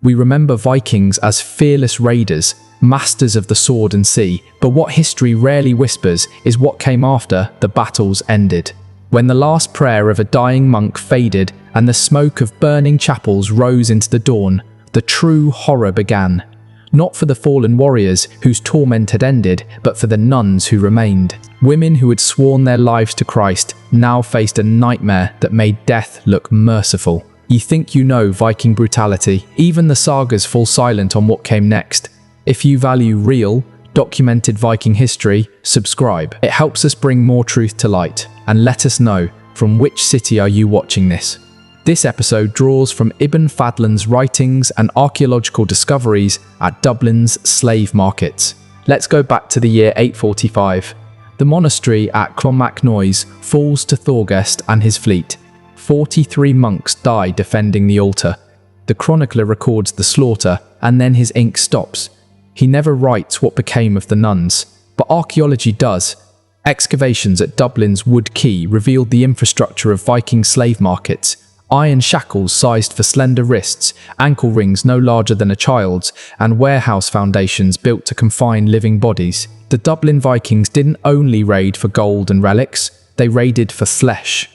We remember Vikings as fearless raiders, masters of the sword and sea, but what history rarely whispers is what came after the battles ended. When the last prayer of a dying monk faded and the smoke of burning chapels rose into the dawn, the true horror began. Not for the fallen warriors whose torment had ended, but for the nuns who remained. Women who had sworn their lives to Christ now faced a nightmare that made death look merciful. You think you know Viking brutality, even the sagas fall silent on what came next. If you value real, documented Viking history, subscribe. It helps us bring more truth to light. And let us know, from which city are you watching this? This episode draws from Ibn Fadlan's writings and archaeological discoveries at Dublin's slave markets. Let's go back to the year 845. The monastery at Clonmacnoise falls to Thorgest and his fleet. 43 monks die defending the altar. The chronicler records the slaughter, and then his ink stops. He never writes what became of the nuns, but archaeology does. Excavations at Dublin's Wood Quay revealed the infrastructure of Viking slave markets. Iron shackles sized for slender wrists, ankle rings no larger than a child's, and warehouse foundations built to confine living bodies. The Dublin Vikings didn't only raid for gold and relics, they raided for flesh.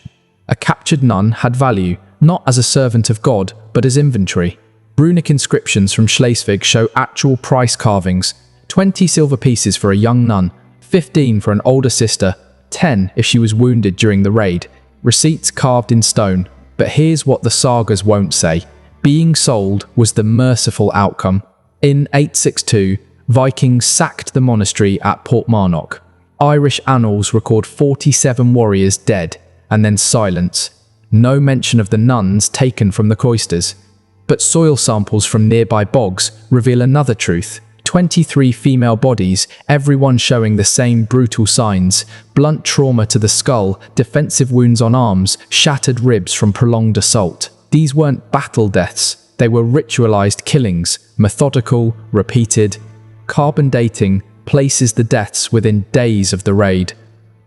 A captured nun had value, not as a servant of God, but as inventory. Runic inscriptions from Schleswig show actual price carvings: 20 silver pieces for a young nun, 15 for an older sister, 10 if she was wounded during the raid. Receipts carved in stone. But here's what the sagas won't say. Being sold was the merciful outcome. In 862, Vikings sacked the monastery at Portmarnock. Irish annals record 47 warriors dead, and then silence. No mention of the nuns taken from the cloisters. But soil samples from nearby bogs reveal another truth. 23 female bodies, everyone showing the same brutal signs: blunt trauma to the skull, defensive wounds on arms, shattered ribs from prolonged assault. These weren't battle deaths, they were ritualized killings, methodical, repeated. Carbon dating places the deaths within days of the raid.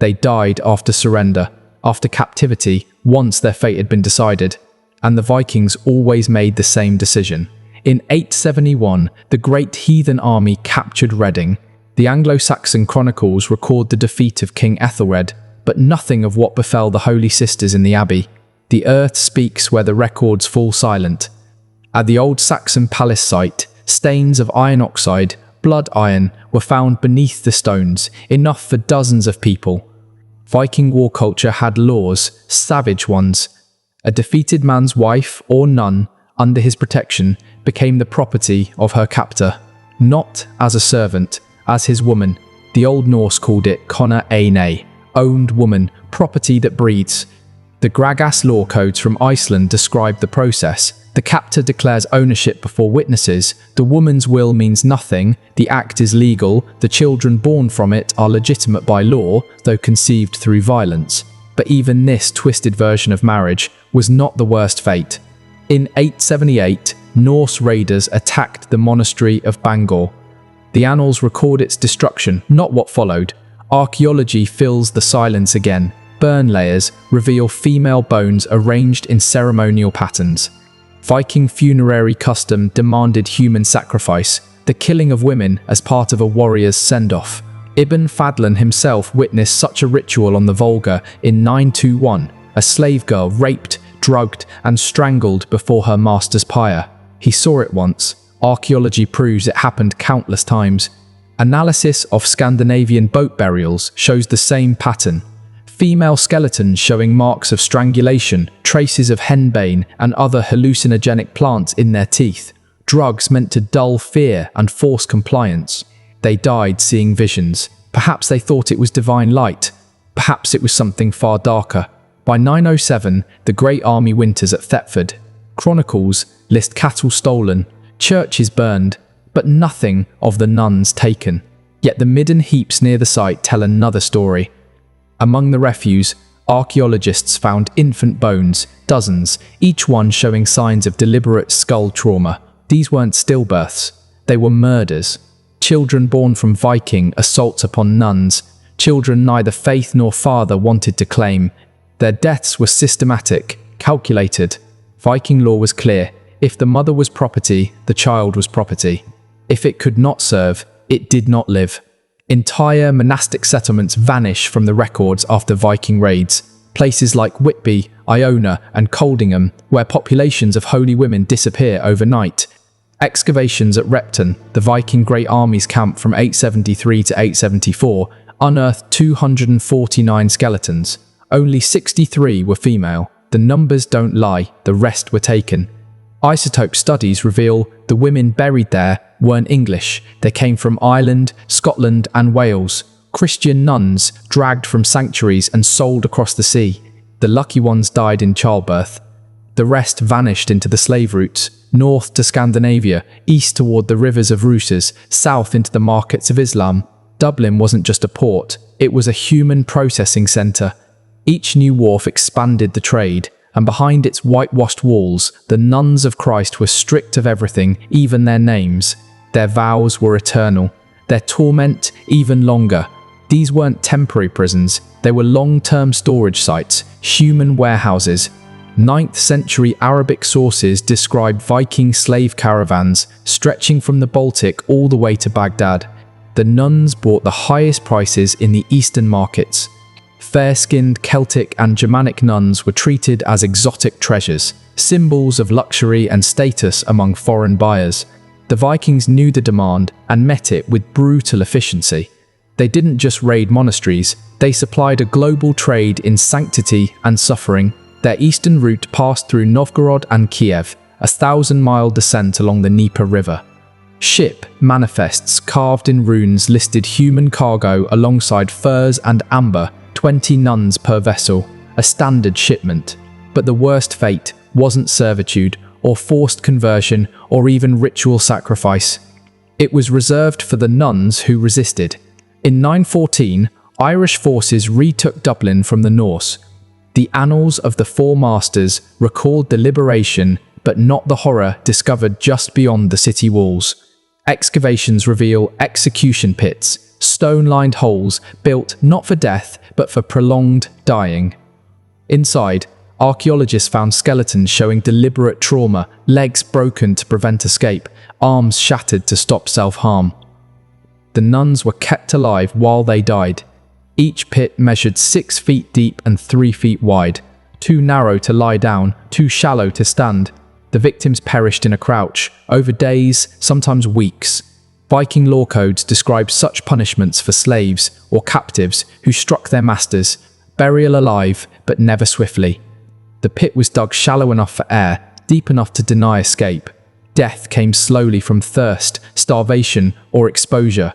They died after surrender, after captivity, once their fate had been decided. And the Vikings always made the same decision. In 871, the great heathen army captured Reading. The Anglo-Saxon Chronicles record the defeat of King Ethelred, but nothing of what befell the Holy Sisters in the Abbey. The earth speaks where the records fall silent. At the old Saxon palace site, stains of iron oxide, blood iron, were found beneath the stones, enough for dozens of people. Viking war culture had laws, savage ones. A defeated man's wife or nun, under his protection, became the property of her captor, not as a servant, as his woman. The Old Norse called it Kona Eine, owned woman, property that breeds. The Gragas law codes from Iceland describe the process. The captor declares ownership before witnesses, the woman's will means nothing, the act is legal, the children born from it are legitimate by law, though conceived through violence. But even this twisted version of marriage was not the worst fate. In 878, Norse raiders attacked the monastery of Bangor. The annals record its destruction, not what followed. Archaeology fills the silence again. Burn layers reveal female bones arranged in ceremonial patterns. Viking funerary custom demanded human sacrifice, the killing of women as part of a warrior's send-off. Ibn Fadlan himself witnessed such a ritual on the Volga in 921, a slave girl raped, drugged, and strangled before her master's pyre. He saw it once. Archaeology proves it happened countless times. Analysis of Scandinavian boat burials shows the same pattern. Female skeletons showing marks of strangulation, traces of henbane and other hallucinogenic plants in their teeth. Drugs meant to dull fear and force compliance. They died seeing visions. Perhaps they thought it was divine light. Perhaps it was something far darker. By 907, the Great Army winters at Thetford. Chronicles list cattle stolen, churches burned, but nothing of the nuns taken. Yet the midden heaps near the site tell another story. Among the refuse, archaeologists found infant bones, dozens, each one showing signs of deliberate skull trauma. These weren't stillbirths, they were murders. Children born from Viking assaults upon nuns, children neither faith nor father wanted to claim. Their deaths were systematic, calculated. Viking law was clear. If the mother was property, the child was property. If it could not serve, it did not live. Entire monastic settlements vanish from the records after Viking raids. Places like Whitby, Iona, and Coldingham, where populations of holy women disappear overnight. Excavations at Repton, the Viking Great Army's camp from 873 to 874, unearthed 249 skeletons. Only 63 were female. The numbers don't lie, the rest were taken. Isotope studies reveal the women buried there weren't English. They came from Ireland, Scotland, and Wales. Christian nuns dragged from sanctuaries and sold across the sea. The lucky ones died in childbirth. The rest vanished into the slave routes, north to Scandinavia, east toward the rivers of Rusas, south into the markets of Islam. Dublin wasn't just a port, it was a human processing centre. Each new wharf expanded the trade, and behind its whitewashed walls, the nuns of Christ were strict of everything, even their names. Their vows were eternal, their torment even longer. These weren't temporary prisons, they were long-term storage sites, human warehouses. 9th century Arabic sources describe Viking slave caravans stretching from the Baltic all the way to Baghdad. The nuns bought the highest prices in the eastern markets. Fair-skinned Celtic and Germanic nuns were treated as exotic treasures, symbols of luxury and status among foreign buyers. The Vikings knew the demand and met it with brutal efficiency. They didn't just raid monasteries, they supplied a global trade in sanctity and suffering. Their eastern route passed through Novgorod and Kiev, a 1,000-mile descent along the Dnieper River. Ship manifests carved in runes listed human cargo alongside furs and amber, 20 nuns per vessel, a standard shipment. But the worst fate wasn't servitude or forced conversion or even ritual sacrifice. It was reserved for the nuns who resisted. In 914, Irish forces retook Dublin from the Norse. The annals of the Four Masters record the liberation, but not the horror discovered just beyond the city walls. Excavations reveal execution pits, stone-lined holes built not for death, but for prolonged dying. Inside, archaeologists found skeletons showing deliberate trauma, legs broken to prevent escape, arms shattered to stop self-harm. The nuns were kept alive while they died. Each pit measured 6 feet deep and 3 feet wide, too narrow to lie down, too shallow to stand. The victims perished in a crouch, over days, sometimes weeks. Viking law codes describe such punishments for slaves or captives who struck their masters, burial alive, but never swiftly. The pit was dug shallow enough for air, deep enough to deny escape. Death came slowly from thirst, starvation, or exposure.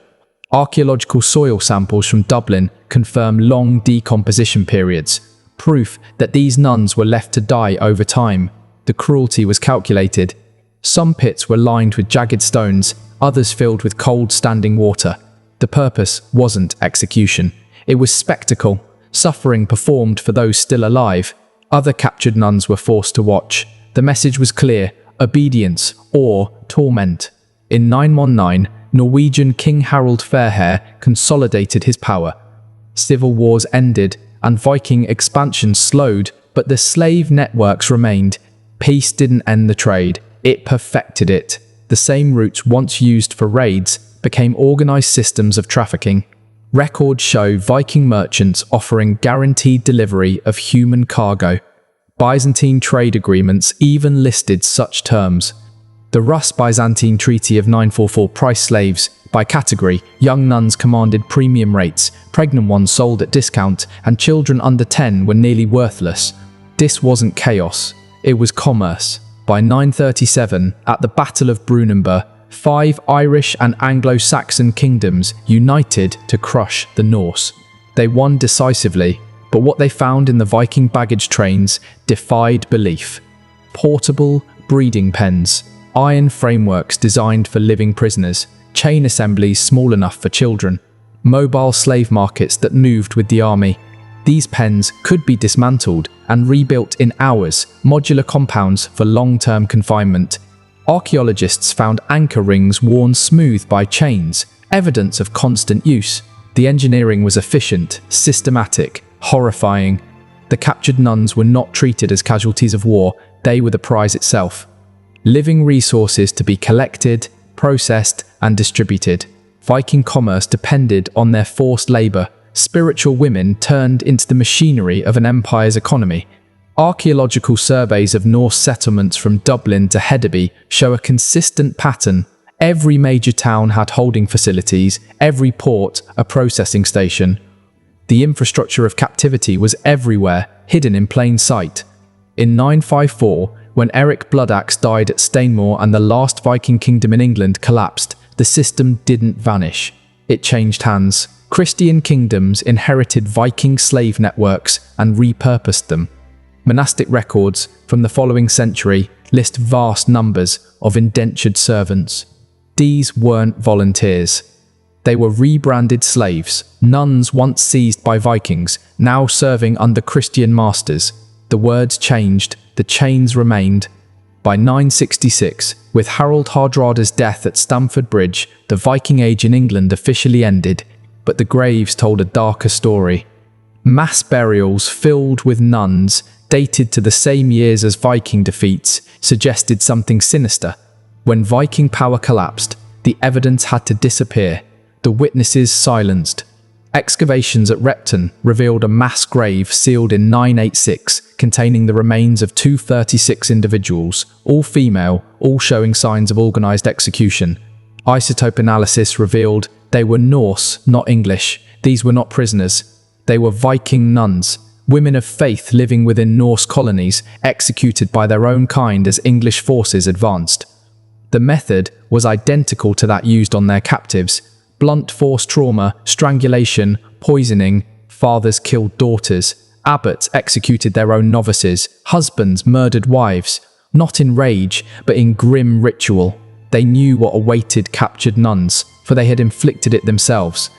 Archaeological soil samples from Dublin confirm long decomposition periods, proof that these nuns were left to die over time. The cruelty was calculated. Some pits were lined with jagged stones, others filled with cold standing water. The purpose wasn't execution. It was spectacle, suffering performed for those still alive. Other captured nuns were forced to watch. The message was clear: obedience or torment. In 919, Norwegian King Harald Fairhair consolidated his power. Civil wars ended and Viking expansion slowed, but the slave networks remained. Peace didn't end the trade, it perfected it. The same routes once used for raids became organized systems of trafficking. Records show Viking merchants offering guaranteed delivery of human cargo. Byzantine trade agreements even listed such terms. The Rus-Byzantine Treaty of 944 priced slaves by category. Young nuns commanded premium rates, pregnant ones sold at discount, and children under 10 were nearly worthless. This wasn't chaos, it was commerce. By 937, at the Battle of Brunanburh, 5 Irish and Anglo-Saxon kingdoms united to crush the Norse. They won decisively, but what they found in the Viking baggage trains defied belief. Portable breeding pens, iron frameworks designed for living prisoners, chain assemblies small enough for children, mobile slave markets that moved with the army. These pens could be dismantled and rebuilt in hours, modular compounds for long-term confinement. Archaeologists found anchor rings worn smooth by chains, evidence of constant use. The engineering was efficient, systematic, horrifying. The captured nuns were not treated as casualties of war, they were the prize itself. living resources to be collected, processed, and distributed. Viking commerce depended on their forced labor. Spiritual women turned into the machinery of an empire's economy. Archaeological surveys of Norse settlements from Dublin to Hedeby show a consistent pattern. Every major town had holding facilities, every port a processing station. The infrastructure of captivity was everywhere, hidden in plain sight. In 954, when Eric Bloodaxe died at Stainmore and the last Viking kingdom in England collapsed, the system didn't vanish. It changed hands. Christian kingdoms inherited Viking slave networks and repurposed them. Monastic records from the following century list vast numbers of indentured servants. These weren't volunteers. They were rebranded slaves, nuns once seized by Vikings, now serving under Christian masters. The words changed, the chains remained. By 966, with Harold Hardrada's death at Stamford Bridge, the Viking Age in England officially ended, but the graves told a darker story. Mass burials filled with nuns, dated to the same years as Viking defeats, suggested something sinister. When Viking power collapsed, the evidence had to disappear, the witnesses silenced. Excavations at Repton revealed a mass grave sealed in 986, containing the remains of 236 individuals, all female, all showing signs of organized execution. Isotope analysis revealed they were Norse, not English. These were not prisoners. They were Viking nuns, women of faith living within Norse colonies, executed by their own kind as English forces advanced. The method was identical to that used on their captives. Blunt force trauma, strangulation, poisoning. Fathers killed daughters. Abbots executed their own novices. Husbands murdered wives. Not in rage, but in grim ritual. They knew what awaited captured nuns, for they had inflicted it themselves.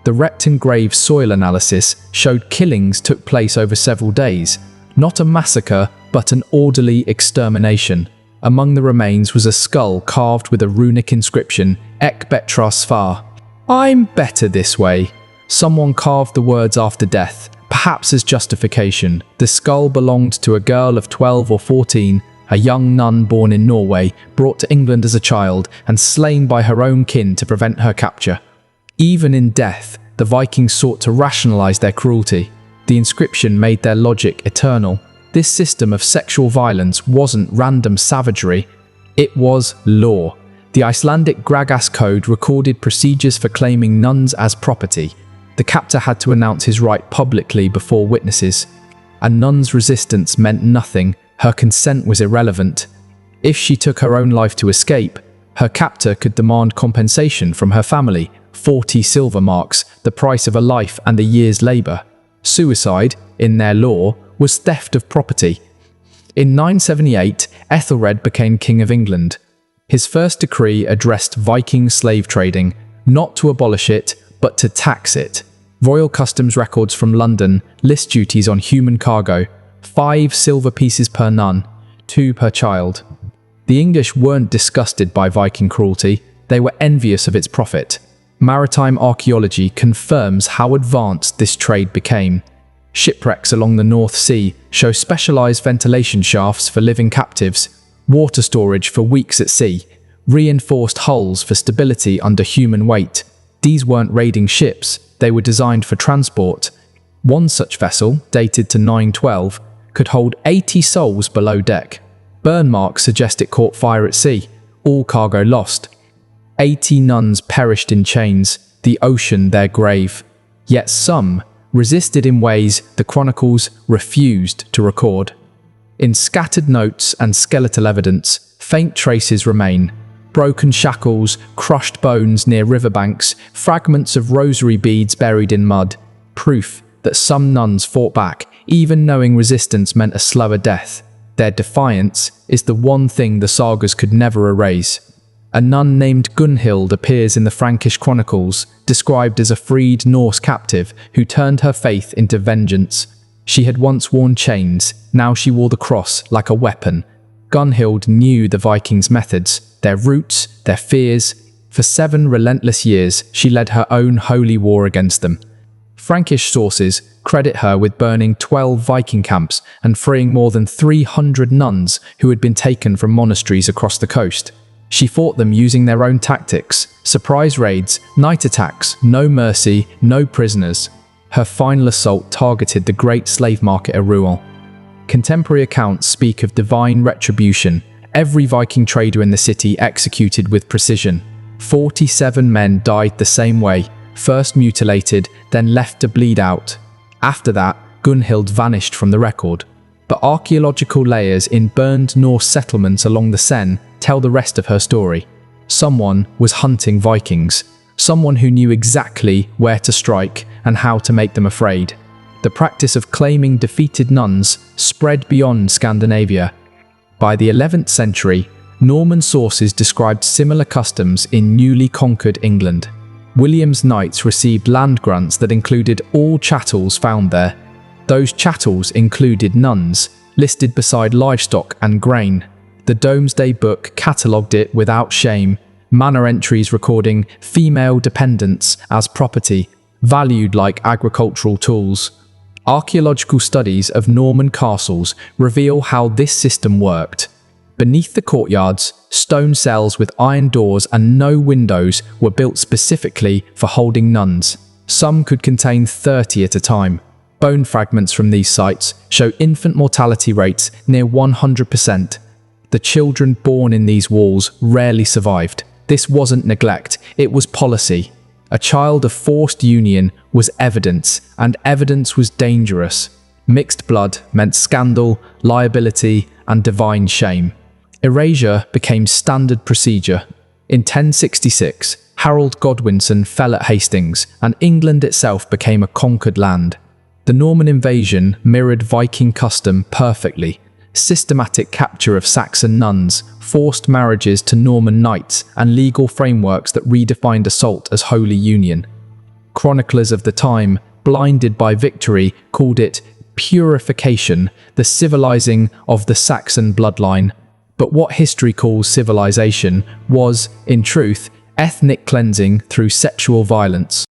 The Repton grave soil analysis showed killings took place over several days. Not a massacre, but an orderly extermination. Among the remains was a skull carved with a runic inscription, Ek Betra Svar. I'm better this way. Someone carved the words after death, perhaps as justification. The skull belonged to a girl of 12 or 14, a young nun born in Norway, brought to England as a child and slain by her own kin to prevent her capture. Even in death, the Vikings sought to rationalize their cruelty. The inscription made their logic eternal. This system of sexual violence wasn't random savagery, it was law. The Icelandic Gragas Code recorded procedures for claiming nuns as property. The captor had to announce his right publicly before witnesses. A nun's resistance meant nothing, her consent was irrelevant. If she took her own life to escape, her captor could demand compensation from her family, 40 silver marks, the price of a life and a year's labour. Suicide, in their law, was theft of property. In 978, Ethelred became King of England. His first decree addressed Viking slave trading, not to abolish it, but to tax it. Royal customs records from London list duties on human cargo, 5 silver pieces per nun, 2 per child. The English weren't disgusted by Viking cruelty, they were envious of its profit. Maritime archaeology confirms how advanced this trade became. Shipwrecks along the North Sea show specialized ventilation shafts for living captives, water storage for weeks at sea, reinforced hulls for stability under human weight. These weren't raiding ships, they were designed for transport. One such vessel, dated to 912, could hold 80 souls below deck. Burn marks suggest it caught fire at sea, all cargo lost. 80 nuns perished in chains, the ocean their grave. Yet some resisted in ways the Chronicles refused to record. In scattered notes and skeletal evidence, faint traces remain. Broken shackles, crushed bones near riverbanks, fragments of rosary beads buried in mud. Proof that some nuns fought back, even knowing resistance meant a slower death. Their defiance is the one thing the sagas could never erase. A nun named Gunhild appears in the Frankish Chronicles, described as a freed Norse captive who turned her faith into vengeance. She had once worn chains, now she wore the cross like a weapon. Gunhild knew the Vikings' methods, their roots, their fears. For 7 relentless years, she led her own holy war against them. Frankish sources credit her with burning 12 Viking camps and freeing more than 300 nuns who had been taken from monasteries across the coast. She fought them using their own tactics: surprise raids, night attacks, no mercy, no prisoners. Her final assault targeted the great slave market at Rouen. Contemporary accounts speak of divine retribution, every Viking trader in the city executed with precision. 47 men died the same way, first mutilated, then left to bleed out. After that, Gunhild vanished from the record. But archaeological layers in burned Norse settlements along the Seine tell the rest of her story. Someone was hunting Vikings, someone who knew exactly where to strike and how to make them afraid. The practice of claiming defeated nuns spread beyond Scandinavia. By the 11th century, Norman sources described similar customs in newly conquered England. William's knights received land grants that included all chattels found there. Those chattels included nuns, listed beside livestock and grain. The Domesday Book catalogued it without shame, manor entries recording female dependents as property, valued like agricultural tools. Archaeological studies of Norman castles reveal how this system worked. Beneath the courtyards, stone cells with iron doors and no windows were built specifically for holding nuns. Some could contain 30 at a time. Bone fragments from these sites show infant mortality rates near 100%. The children born in these walls rarely survived. This wasn't neglect, it was policy. A child of forced union was evidence, and evidence was dangerous. Mixed blood meant scandal, liability, and divine shame. Erasure became standard procedure. In 1066, Harold Godwinson fell at Hastings, and England itself became a conquered land. The Norman invasion mirrored Viking custom perfectly. Systematic capture of Saxon nuns, forced marriages to Norman knights, and legal frameworks that redefined assault as holy union. Chroniclers of the time, blinded by victory, called it purification, the civilizing of the Saxon bloodline. But what history calls civilization was, in truth, ethnic cleansing through sexual violence.